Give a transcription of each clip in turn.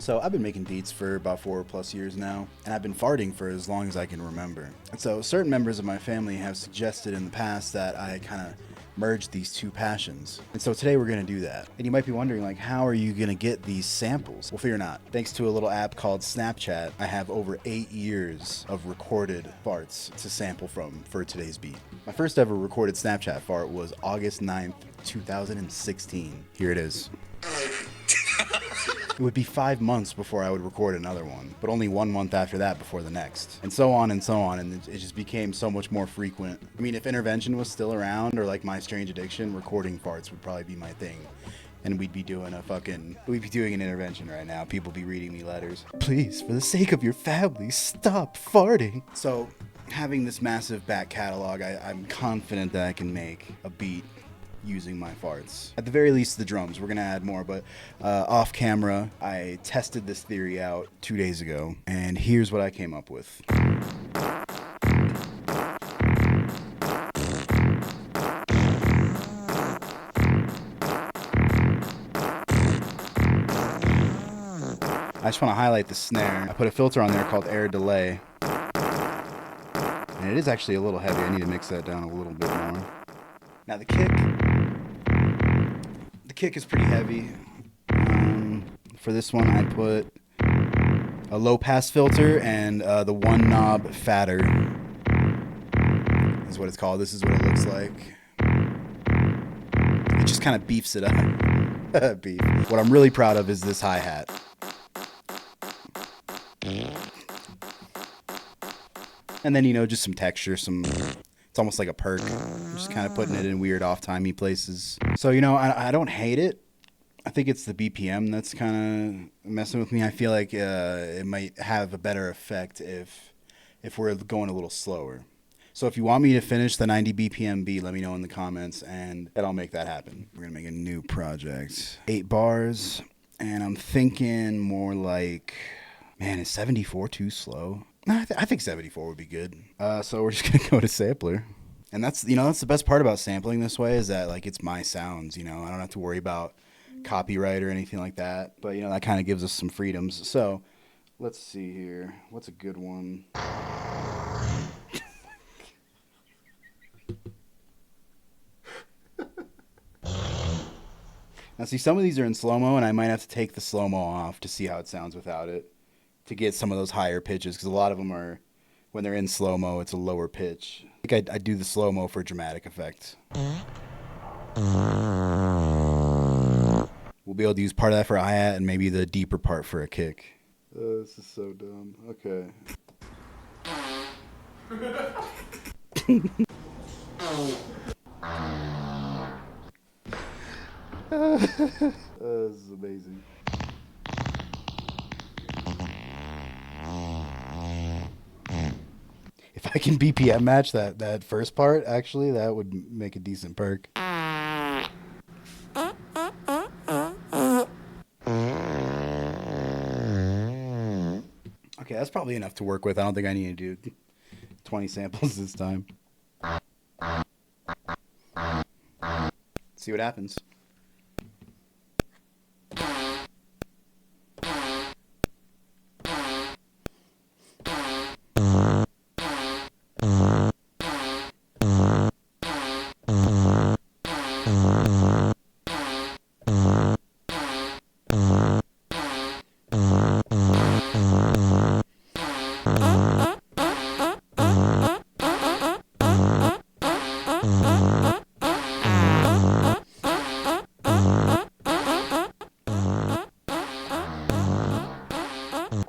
So I've been making beats for about 4+ years now, and I've been farting for as long as I can remember. And so certain members of my family have suggested in the past that I kind of merge these two passions. And so today we're going to do that. And you might be wondering, like, how are you going to get these samples? Well, fear not. Thanks to a little app called Snapchat, I have over 8 years of recorded farts to sample from for today's beat. My first ever recorded Snapchat fart was August 9th, 2016. Here it is. It would be 5 months before I would record another one, but only 1 month after that before the next. And so on, and it just became so much more frequent. I mean, if Intervention was still around, or like My Strange Addiction, recording farts would probably be my thing. And we'd be doing an intervention right now. People be reading me letters. Please, for the sake of your family, stop farting. So, having this massive back catalog, I'm confident that I can make a beat using my farts. At the very least, the drums. We're gonna add more, but off camera, I tested this theory out 2 days ago, and here's what I came up with. I just want to highlight the snare. I put a filter on there called Air Delay, and it is actually a little heavy. I need to mix that down a little bit more. Now the kick is pretty heavy. For this one, I put a low pass filter and the one knob fader is what it's called. This is what it looks like. It just kind of beefs it up. Beef. What I'm really proud of is this hi-hat. And then, just some texture, it's almost like a perk. I'm just kind of putting it in weird off-timey places. So, I don't hate it. I think it's the BPM that's kind of messing with me. I feel like it might have a better effect if we're going a little slower. So if you want me to finish the 90 BPM beat, let me know in the comments, and I'll make that happen. We're going to make a new project. 8 bars, and I'm thinking more like, man, is 74 too slow? No, I think 74 would be good. So we're just going to go to sampler. And that's the best part about sampling this way is that, like, it's my sounds, I don't have to worry about copyright or anything like that. But, that kind of gives us some freedoms. So let's see here. What's a good one? Now, see, some of these are in slow-mo, and I might have to take the slow-mo off to see how it sounds without it, to get some of those higher pitches, because a lot of them are, when they're in slow-mo, it's a lower pitch. I think I do the slow-mo for dramatic effect. We'll be able to use part of that for a hi-hat and maybe the deeper part for a kick. This is so dumb. Okay. This is amazing. If I can BPM match that first part, actually, that would make a decent perk. Okay, that's probably enough to work with. I don't think I need to do 20 samples this time. See what happens.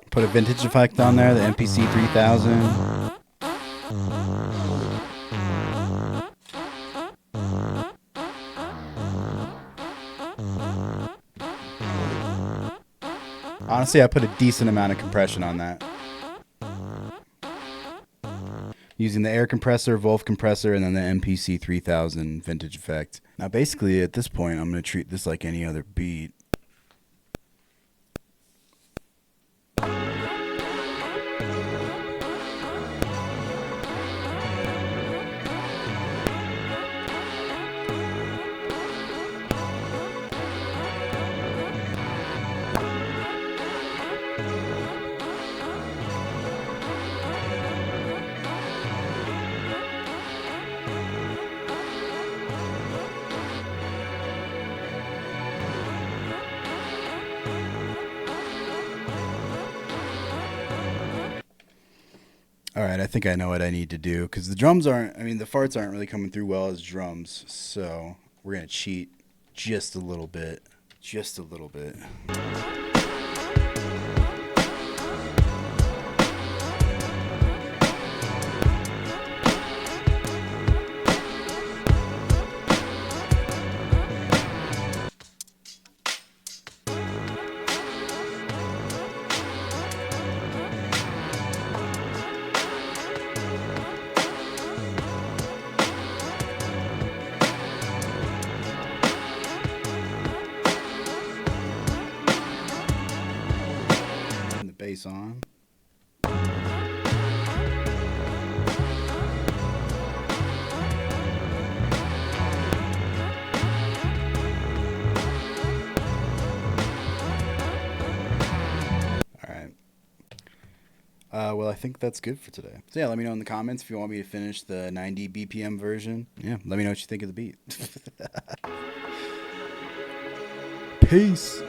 Put a vintage effect on there, the MPC 3000. Honestly, I put a decent amount of compression on that. Using the air compressor, Wolf compressor, and then the MPC 3000 vintage effect. Now, basically, at this point, I'm going to treat this like any other beat. All right, I think I know what I need to do because the drums aren't. I mean, the farts aren't really coming through well as drums. So we're gonna cheat just a little bit, just a little bit. And the bass on. All right. Well, I think that's good for today. So yeah, let me know in the comments if you want me to finish the 90 BPM version. Yeah, let me know what you think of the beat. Peace.